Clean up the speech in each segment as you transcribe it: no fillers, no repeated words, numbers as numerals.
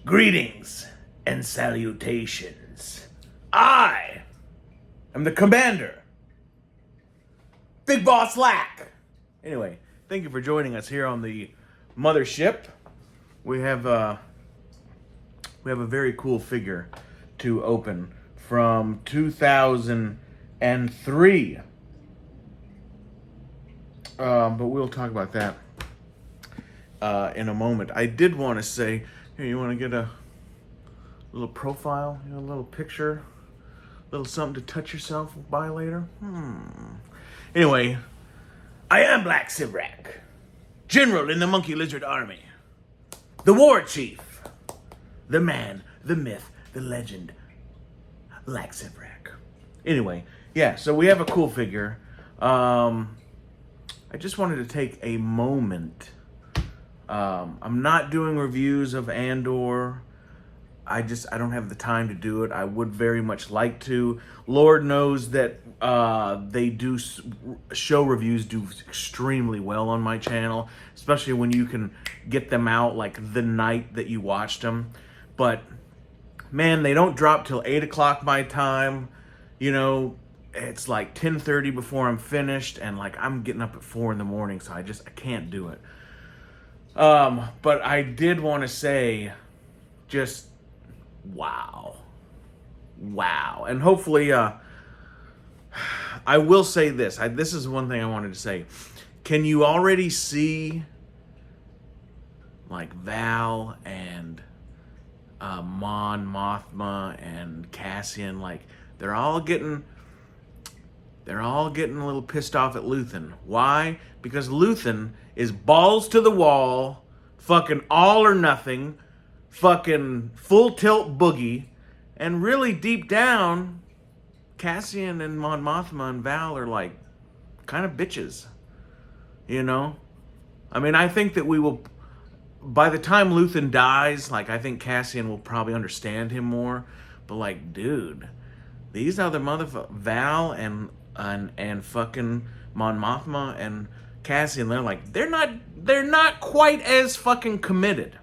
Greetings and salutations. I am the commander, Big Boss Lack. Anyway, thank you for joining us here on the mothership. We have a very cool figure to open from 2003. But we'll talk about that in a moment. I did want to say, here, you want to get a little profile, a little picture, a little something to touch yourself by later? Anyway, I am Black Sivrak, General in the Monkey Lizard Army, the War Chief, the man, the myth, the legend, Black Sivrak. Anyway, yeah, so we have a cool figure. I just wanted to take a moment. I'm not doing reviews of Andor. I don't have the time to do it. I would very much like to. Lord knows that they do show reviews do extremely well on my channel, especially when you can get them out like the night that you watched them. But man, they don't drop till 8 o'clock my time. You know, it's like 10:30 before I'm finished, and like I'm getting up at 4 in the morning, so I can't do it. But I did want to say, just wow, and hopefully, I will say this. This is one thing I wanted to say. Can you already see, like, Val and Mon Mothma and Cassian, like they're all getting a little pissed off at Luthen. Why? Because Luthen is balls to the wall, fucking all or nothing, fucking full tilt boogie, and really deep down, Cassian and Mon Mothma and Val are like kind of bitches. You know? I mean, I think that we will, by the time Luthen dies, like I think Cassian will probably understand him more. But like, dude, these other Val and fucking Mon Mothma and Cassian, they're not quite as fucking committed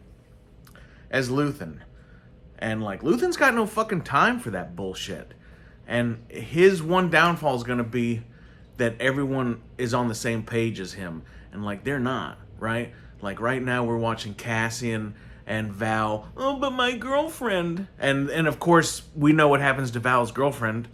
as Luthen. And like, Luthen's got no fucking time for that bullshit. And his one downfall is gonna be that everyone is on the same page as him. And like, they're not, right? Like right now we're watching Cassian and Val, oh, but my girlfriend. And of course, we know what happens to Val's girlfriend.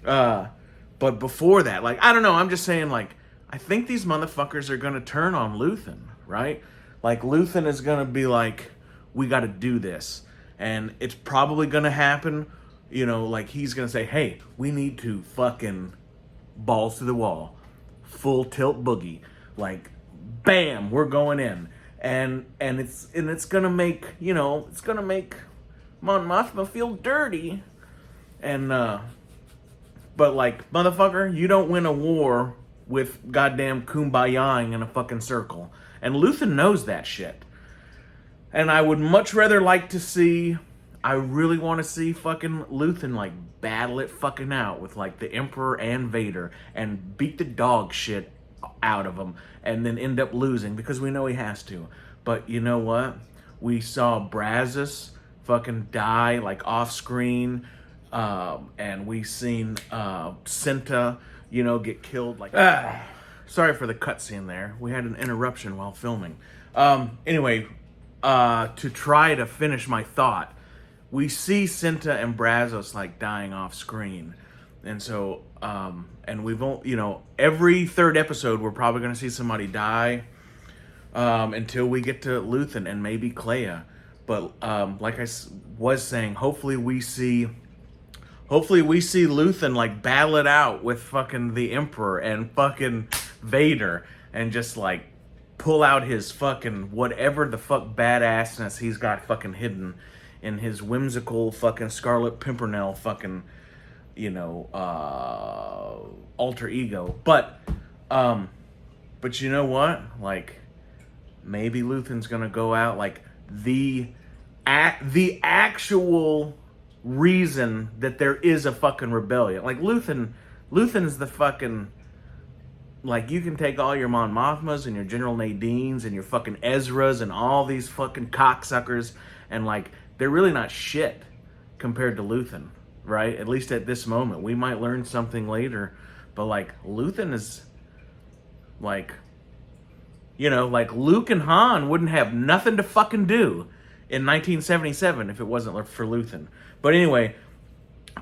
But before that, like, I don't know, I'm just saying, like, I think these motherfuckers are gonna turn on Luthen, right? Like, Luthen is gonna be like, we gotta do this. And it's probably gonna happen, you know, like, he's gonna say, hey, we need to fucking balls to the wall, full tilt boogie. Like, bam, we're going in. And it's gonna make, you know, it's gonna make Mon Mothma feel dirty. And, but like, motherfucker, you don't win a war with goddamn kumbayaing in a fucking circle. And Luthen knows that shit. And I would much rather like to see, I really want to see fucking Luthen like battle it fucking out with like the Emperor and Vader and beat the dog shit out of him and then end up losing because we know he has to. But you know what? We saw Brazos fucking die like off screen. And we seen Cinta, you know, get killed. Like, sorry for the cutscene there. We had an interruption while filming. Anyway, to try to finish my thought, we see Cinta and Brazos like dying off screen, and so and we've you know, every third episode we're probably gonna see somebody die until we get to Luthen and maybe Clea. But like I was saying, hopefully we see Luthen like battle it out with fucking the Emperor and fucking Vader and just like pull out his fucking whatever the fuck badassness he's got fucking hidden in his whimsical fucking Scarlet Pimpernel fucking, you know, alter ego. But you know what? Like, maybe Luthen's gonna go out like the actual reason that there is a fucking rebellion. Like, Luthen's the fucking, like, you can take all your Mon Mothmas and your General Nadines and your fucking Ezras and all these fucking cocksuckers and like they're really not shit compared to Luthen, right? At least at this moment. We might learn something later, but like Luthen is like, you know, like Luke and Han wouldn't have nothing to fucking do in 1977 if it wasn't for Luthen. But anyway,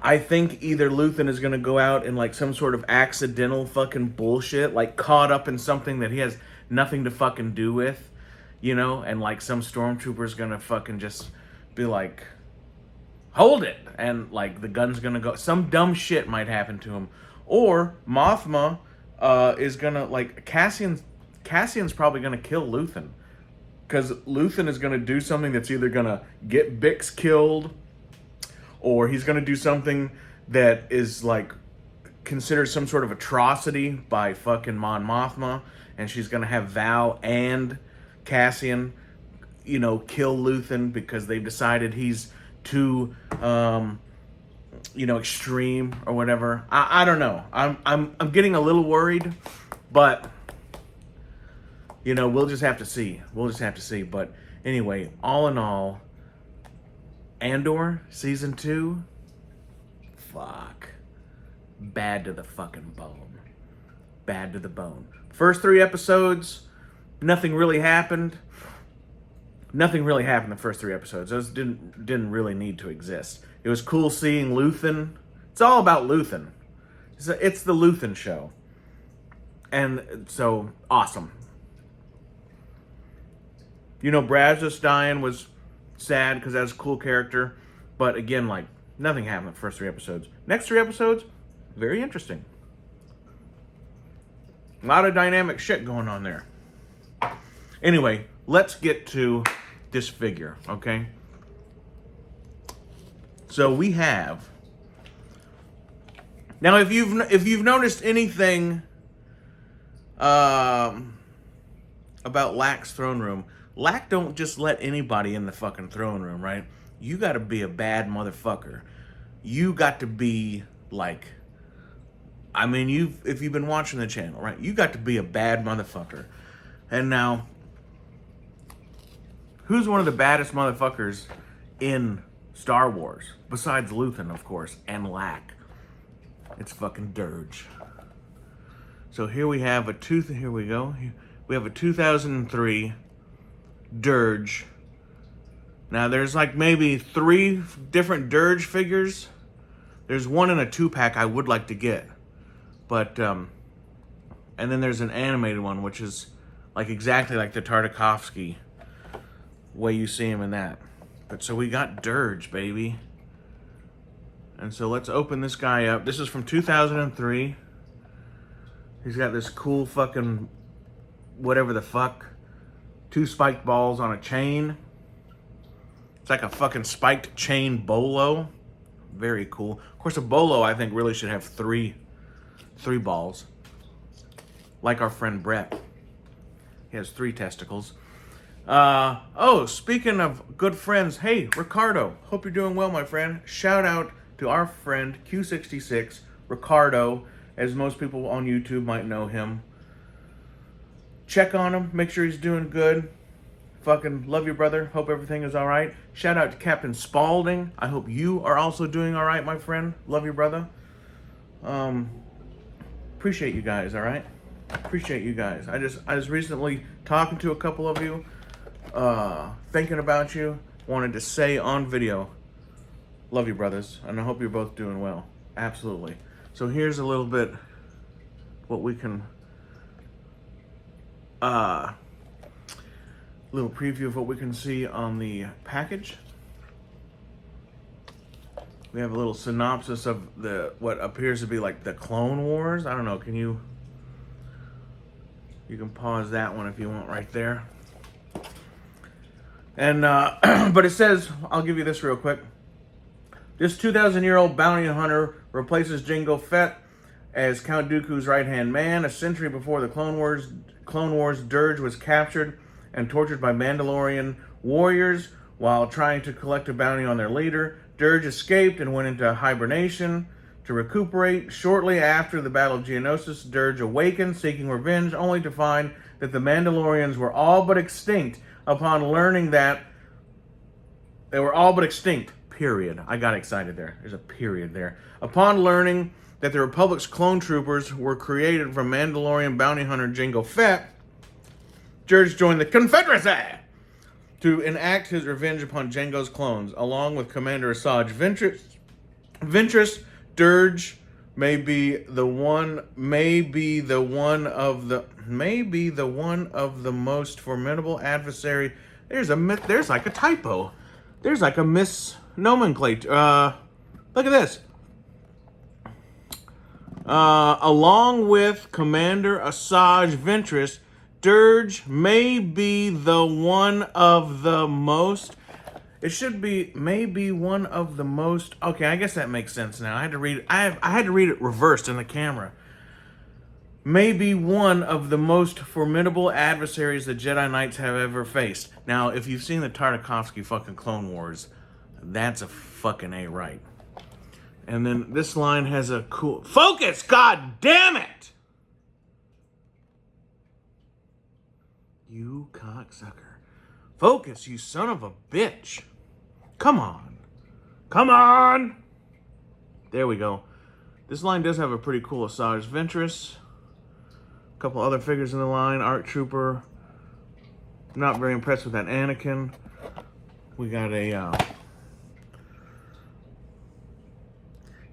I think either Luthen is going to go out in like some sort of accidental fucking bullshit, like caught up in something that he has nothing to fucking do with, you know, and like some stormtrooper's going to fucking just be like, hold it, and like the gun's going to go, some dumb shit might happen to him. Or Mothma is going to, like, Cassian's probably going to kill Luthen, because Luthen is going to do something that's either going to get Bix killed, or he's going to do something that is, like, considered some sort of atrocity by fucking Mon Mothma, and she's going to have Val and Cassian, you know, kill Luthen because they've decided he's too, you know, extreme or whatever. I don't know. I'm getting a little worried, but, you know, we'll just have to see. We'll just have to see. But anyway, all in all, Andor season 2, fuck, bad to the fucking bone. Bad to the bone. First 3 episodes, nothing really happened. Nothing really happened the first 3 episodes. Those didn't really need to exist. It was cool seeing Luthen. It's all about Luthen. It's the Luthen show. And so, awesome. You know, Brazos dying was sad because that's a cool character. But again, like, nothing happened the first 3 episodes. Next 3 episodes, very interesting. A lot of dynamic shit going on there. Anyway, let's get to this figure, okay? So we have, now if you've noticed anything about Lack's throne room, Lack don't just let anybody in the fucking throne room, right? You got to be a bad motherfucker. You got to be like, I mean, if you've been watching the channel, right? You got to be a bad motherfucker. And now, who's one of the baddest motherfuckers in Star Wars? Besides Luthen, of course, and Lack. It's fucking Dirge. So here we have here we go. We have a 2003 Dirge. Now there's like maybe 3 different Dirge figures. There's one in a 2-pack I would like to get. But, and then there's an animated one, which is like exactly like the Tartakovsky way you see him in that. But so we got Dirge, baby. And so let's open this guy up. This is from 2003. He's got this cool fucking whatever the fuck. 2 spiked balls on a chain. It's like a fucking spiked chain bolo. Very cool. Of course, a bolo I think really should have 3 balls. Like our friend Brett. He has 3 testicles. Oh, speaking of good friends, hey, Ricardo, hope you're doing well, my friend. Shout out to our friend Q66, Ricardo, as most people on YouTube might know him. Check on him, make sure he's doing good. Fucking love you, brother. Hope everything is all right. Shout out to Captain Spaulding. I hope you are also doing all right, my friend. Love you, brother. Appreciate you guys, all right? Appreciate you guys. I was recently talking to a couple of you, thinking about you, wanted to say on video, love you, brothers, and I hope you're both doing well. Absolutely. So here's a little bit what we can, little preview of what we can see on the package. We have a little synopsis of what appears to be like the Clone Wars. I don't know, you can pause that one if you want right there. And, but it says, I'll give you this real quick. This 2,000-year-old bounty hunter replaces Jango Fett as Count Dooku's right-hand man. A century before the Clone Wars, Dirge was captured and tortured by Mandalorian warriors while trying to collect a bounty on their leader. Dirge escaped and went into hibernation to recuperate. Shortly after the Battle of Geonosis, Dirge awakened, seeking revenge, only to find that the Mandalorians were all but extinct. Upon learning that They were all but extinct. Period. I got excited there. There's a period there. Upon learning that the Republic's clone troopers were created from Mandalorian bounty hunter Jango Fett, DURGE joined the Confederacy to enact his revenge upon Jango's clones, along with Commander Asajj Ventress. DURGE may be the one of the most formidable adversary. There's like a typo. There's like a misnomenclature. Look at this. Along with Commander Asajj Ventress, DURGE may be the one of the most. It should be maybe one of the most. Okay, I guess that makes sense now. I had to read it. I had to read it reversed in the camera. May be one of the most formidable adversaries the Jedi Knights have ever faced. Now, if you've seen the Tartakovsky fucking Clone Wars, that's a fucking A right. And then this line has a cool focus. God damn it! You cocksucker. Focus, you son of a bitch. Come on. Come on! There we go. This line does have a pretty cool Asajj Ventress. A couple other figures in the line. ARC Trooper. Not very impressed with that Anakin. We got a...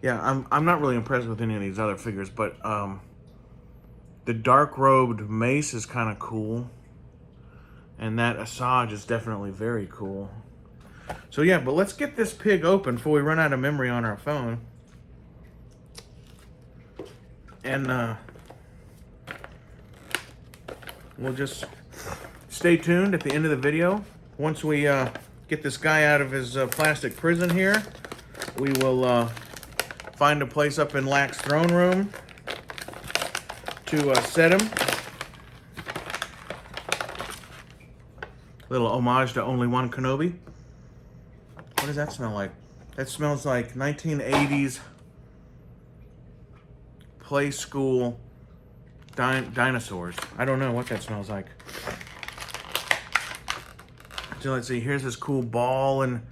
Yeah, I'm not really impressed with any of these other figures, but the dark-robed Mace is kind of cool. And that Asajj is definitely very cool. So yeah, but let's get this pig open before we run out of memory on our phone. And we'll just stay tuned at the end of the video. Once we get this guy out of his plastic prison here, we will find a place up in Lack's throne room to set him. Little homage to Only One Kenobi. What does that smell like? That smells like 1980s play school dinosaurs. I don't know what that smells like. So let's see. Here's this cool ball and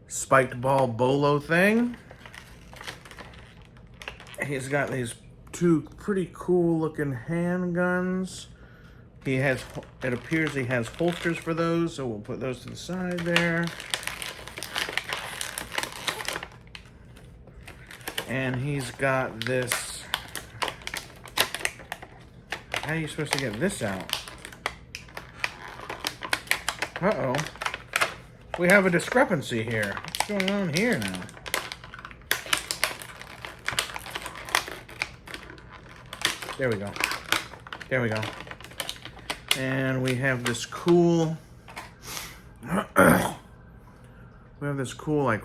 spiked ball bolo thing. He's got these two pretty cool looking handguns. It appears he has holsters for those, so we'll put those to the side there. And he's got this. How are you supposed to get this out? Uh-oh. We have a discrepancy here. What's going on here now? There we go. There we go. And we have this cool... we have this cool, like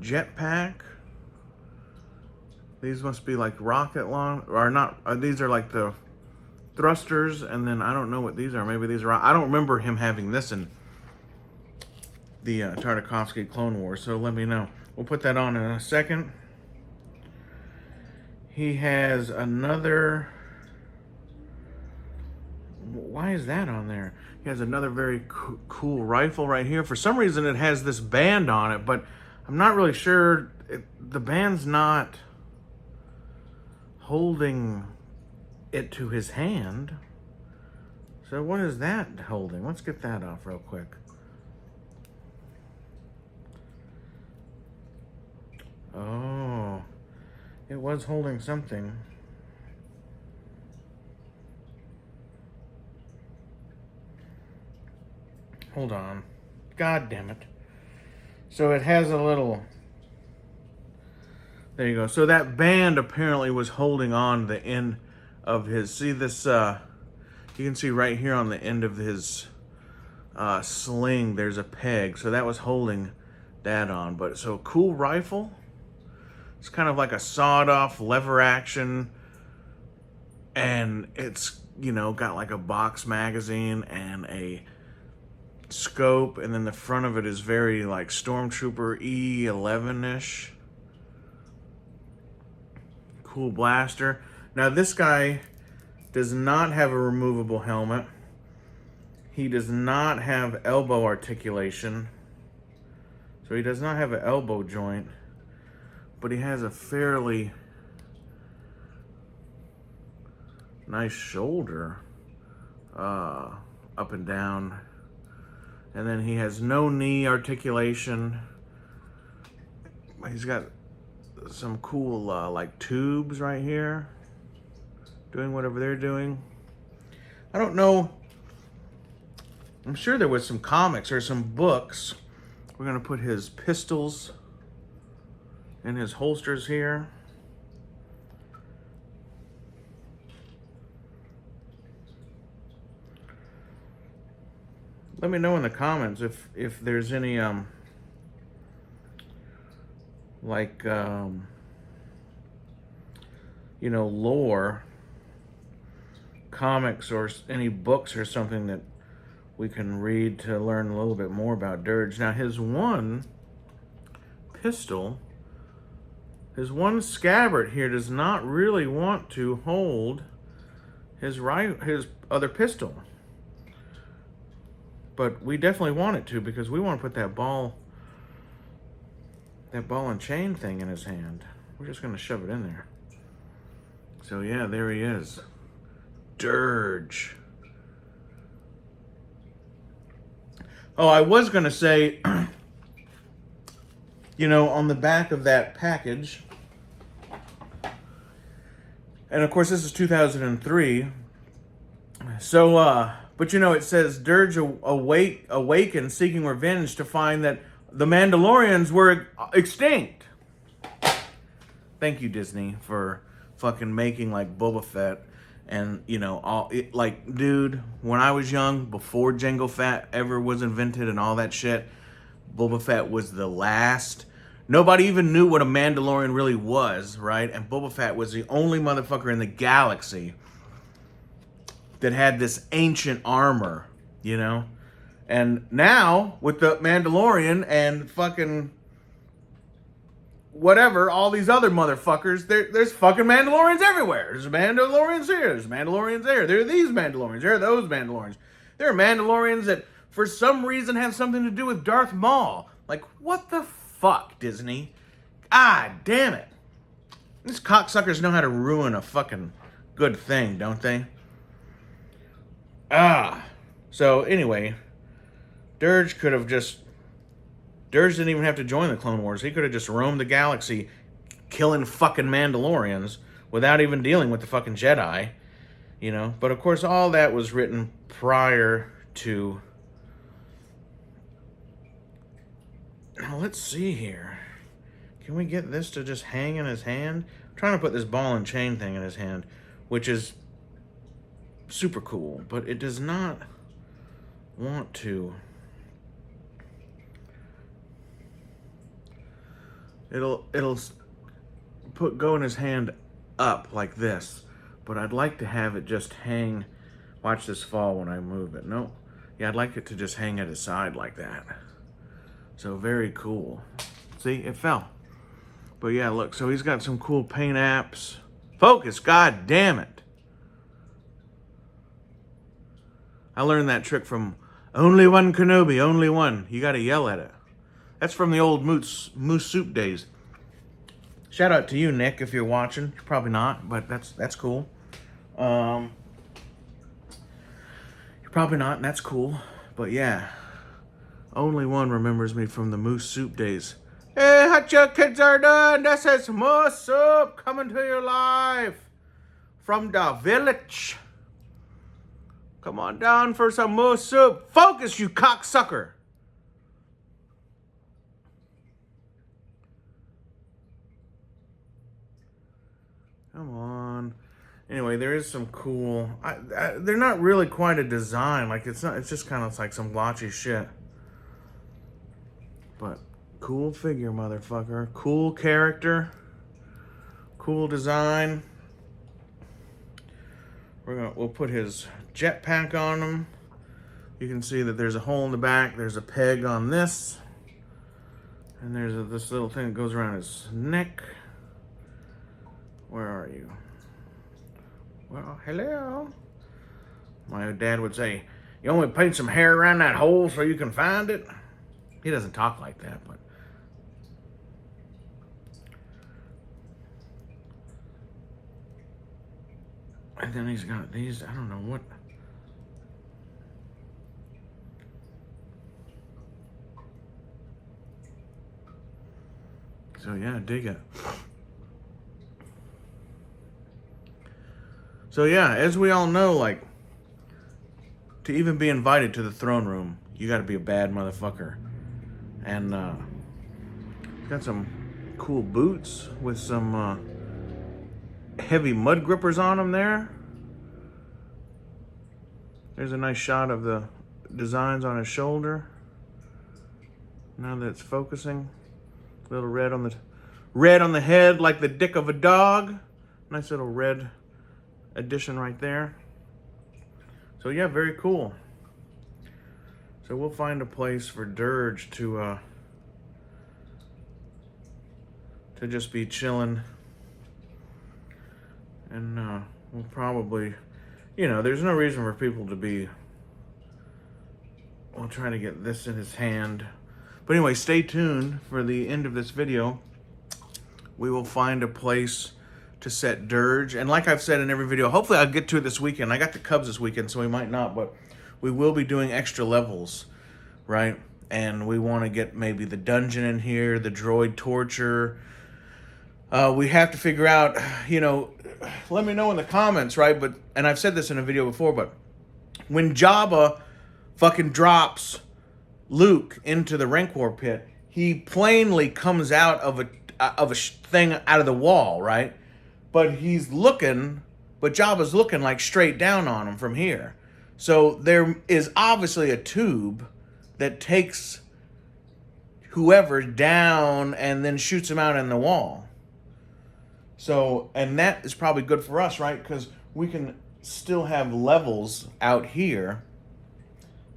jetpack. These must be like rocket launch, or not. These are like the thrusters, and then I don't know what these are. Maybe these are. I don't remember him having this in the Tartakovsky Clone Wars. So let me know. We'll put that on in a second. He has another. Why is that on there? He has another very cool rifle right here. For some reason, it has this band on it, but I'm not really sure. The band's not holding it to his hand. So what is that holding? Let's get that off real quick. Oh, it was holding something. Hold on. God damn it. So it has a little... There you go. So that band apparently was holding on the end of his... See this... you can see right here on the end of his sling, there's a peg. So that was holding that on. But so cool rifle. It's kind of like a sawed-off lever action. And it's, you know, got like a box magazine and a scope, and then the front of it is very like Stormtrooper E11-ish. Cool blaster. Now this guy does not have a removable helmet. He does not have elbow articulation. So he does not have an elbow joint. But he has a fairly nice shoulder up and down. And then he has no knee articulation. He's got some cool like tubes right here doing whatever they're doing. I don't know. I'm sure there was some comics or some books. We're going to put his pistols in his holsters here. Let me know in the comments if there's any like you know, lore, comics, or any books or something that we can read to learn a little bit more about DURGE. Now, his one pistol, his one scabbard here does not really want to hold his other pistol. But we definitely want it to, because we want to put that ball and chain thing in his hand. We're just going to shove it in there. So yeah, there he is. DURGE. Oh, I was going to say, you know, on the back of that package, and of course this is 2003, so, but you know, it says DURGE awakened seeking revenge to find that the Mandalorians were extinct. Thank you, Disney, for fucking making like Boba Fett. And, you know, like, dude, when I was young, before Jango Fett ever was invented and all that shit, Boba Fett was the last. Nobody even knew what a Mandalorian really was, right? And Boba Fett was the only motherfucker in the galaxy that had this ancient armor, you know? And now, with the Mandalorian and fucking whatever, all these other motherfuckers, there's fucking Mandalorians everywhere. There's Mandalorians here, there's Mandalorians there. There are these Mandalorians, there are those Mandalorians. There are Mandalorians that, for some reason, have something to do with Darth Maul. Like, what the fuck, Disney? God damn it. These cocksuckers know how to ruin a fucking good thing, don't they? So anyway, DURGE could have just... DURGE didn't even have to join the Clone Wars. He could have just roamed the galaxy killing fucking Mandalorians without even dealing with the fucking Jedi, you know? But of course, all that was written prior to... Now, let's see here. Can we get this to just hang in his hand? I'm trying to put this ball and chain thing in his hand, which is super cool, but it does not want to... It'll go in his hand up like this, but I'd like to have it just hang. Watch this fall when I move it. No, yeah, I'd like it to just hang at his side like that. So very cool. See, it fell. But yeah, look, so he's got some cool paint apps. Focus, god damn it. I learned that trick from Only One Kenobi, Only One. You gotta yell at it. That's from the old Moose Soup days. Shout out to you, Nick, if you're watching. You're probably not, but that's cool. You're probably not, and that's cool. But yeah, Only One remembers me from the Moose Soup days. Hey, what your kids are doing? This is Moose Soup coming to you live from the village. Come on down for some Moose Soup. Focus, you cocksucker. Come on. Anyway, there is some cool... they're not really quite a design. Like, it's not. It's just kind of like some blotchy shit. But cool figure, motherfucker. Cool character. Cool design. We'll put his jetpack on him. You can see that there's a hole in the back. There's a peg on this. And there's this little thing that goes around his neck. Where are you? Well, hello. My dad would say, You only paint some hair around that hole so you can find it? He doesn't talk like that, but... And then he's got these, I don't know what... So yeah, dig it. So yeah, as we all know, like, to even be invited to the throne room, you gotta be a bad motherfucker. And got some cool boots with some heavy mud grippers on them there. There's a nice shot of the designs on his shoulder. Now that it's focusing. A little red on the head like the dick of a dog. Nice little red addition right there. So yeah, very cool. So we'll find a place for DURGE to just be chilling. And we'll probably, you know, there's no reason for people to be, well, trying to get this in his hand. But anyway, stay tuned for the end of this video. We will find a place to set DURGE. And like I've said in every video, hopefully I'll get to it this weekend. I got the Cubs this weekend, so we might not, but we will be doing extra levels, right? And we want to get maybe the dungeon in here, the droid torture. We have to figure out, you know, let me know in the comments, right? But, and I've said this in a video before, but when Jabba fucking drops Luke into the Rancor pit, he plainly comes out of a thing out of the wall, right? But he's looking, but Jabba's looking like straight down on him from here. So there is obviously a tube that takes whoever down and then shoots him out in the wall. So, and that is probably good for us, right? Because we can still have levels out here,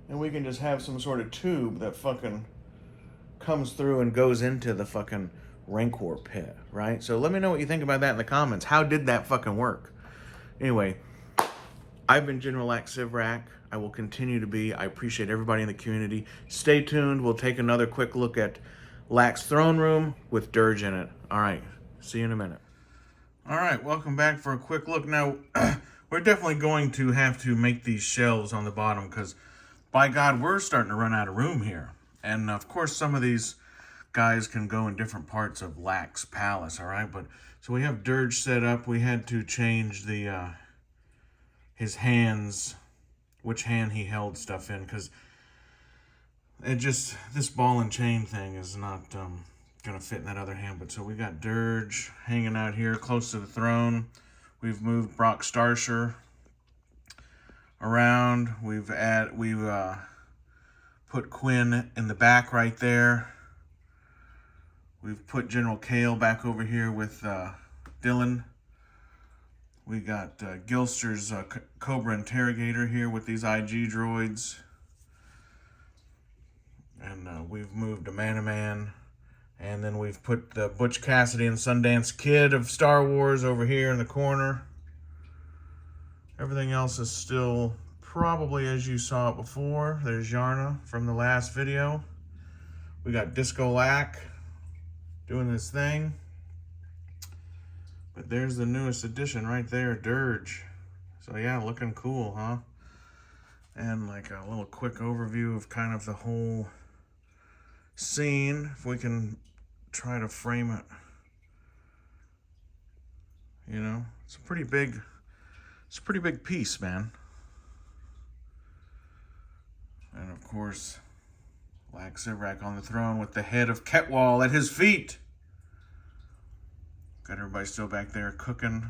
and we can just have some sort of tube that fucking comes through and goes into the fucking Rancor pit, right? So let me know what you think about that in the comments. How did that fucking work? Anyway, I've been General Lax Sivrak. I will continue to be. I appreciate everybody in the community. Stay tuned. We'll take another quick look at Lax Throne Room with DURGE in it. All right. See you in a minute. All right. Welcome back for a quick look. Now, we're definitely going to have to make these shelves on the bottom because, by God, we're starting to run out of room here. And, of course, some of these guys can go in different parts of Lax Palace, all right? But so we have DURGE set up. We had to change the his hands, which hand he held stuff in, because it just, this ball and chain thing is not gonna fit in that other hand. But so we got DURGE hanging out here close to the throne. We've moved Brock Starsher around. We've put Quinn in the back right there. We've put General Kale back over here with Dylan. We got Gilster's Cobra Interrogator here with these IG droids. And we've moved a Man-O-Man. And then we've put the Butch Cassidy and Sundance Kid of Star Wars over here in the corner. Everything else is still probably as you saw it before. There's Yarna from the last video. We got Disco Lack doing this thing. But there's the newest edition right there, DURGE. So yeah, looking cool, huh? And like a little quick overview of kind of the whole scene, if we can try to frame it. You know, it's a pretty big piece, man. And of course, Lax Sivrak on the throne with the head of Ketwall at his feet. Got everybody still back there cooking.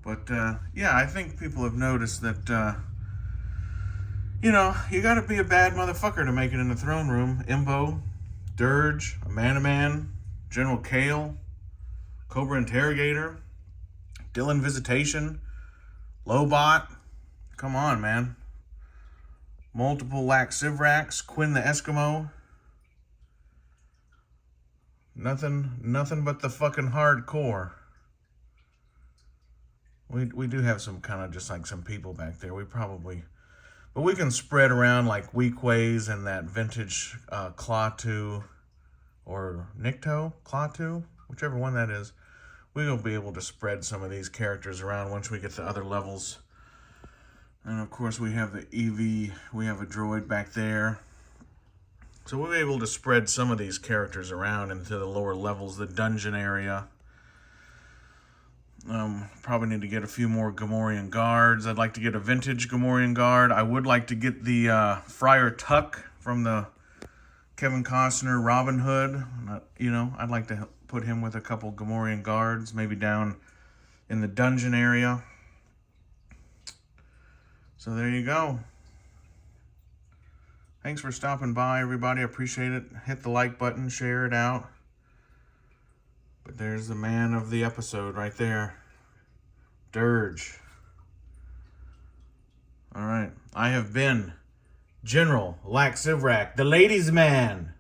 But yeah, I think people have noticed that, you know, you gotta be a bad motherfucker to make it in the throne room. Imbo, DURGE, a Man-O-Man, General Kale, Cobra Interrogator, Dylan Visitation, Lobot. Come on, man. Multiple Lax Sivraks, Quinn the Eskimo. Nothing but the fucking hardcore. We do have some kind of just like some people back there. But we can spread around like Weekways and that vintage Klaatu or Nikto, Klaatu, whichever one that is. We'll be able to spread some of these characters around once we get to other levels. And of course we have the EV, we have a droid back there. So we'll be able to spread some of these characters around into the lower levels, the dungeon area. Probably need to get a few more Gamorrean guards. I'd like to get a vintage Gamorrean guard. I would like to get the Friar Tuck from the Kevin Costner Robin Hood. You know, I'd like to put him with a couple Gamorrean guards, maybe down in the dungeon area. So there you go. Thanks for stopping by, everybody. I appreciate it. Hit the like button, share it out. But there's the man of the episode right there. DURGE. All right. I have been General Lax Sivrak, the ladies' man.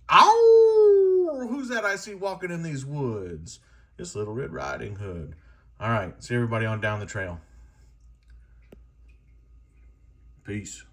Ow! Who's that I see walking in these woods? It's Little Red Riding Hood. All right. See everybody on down the trail. Peace.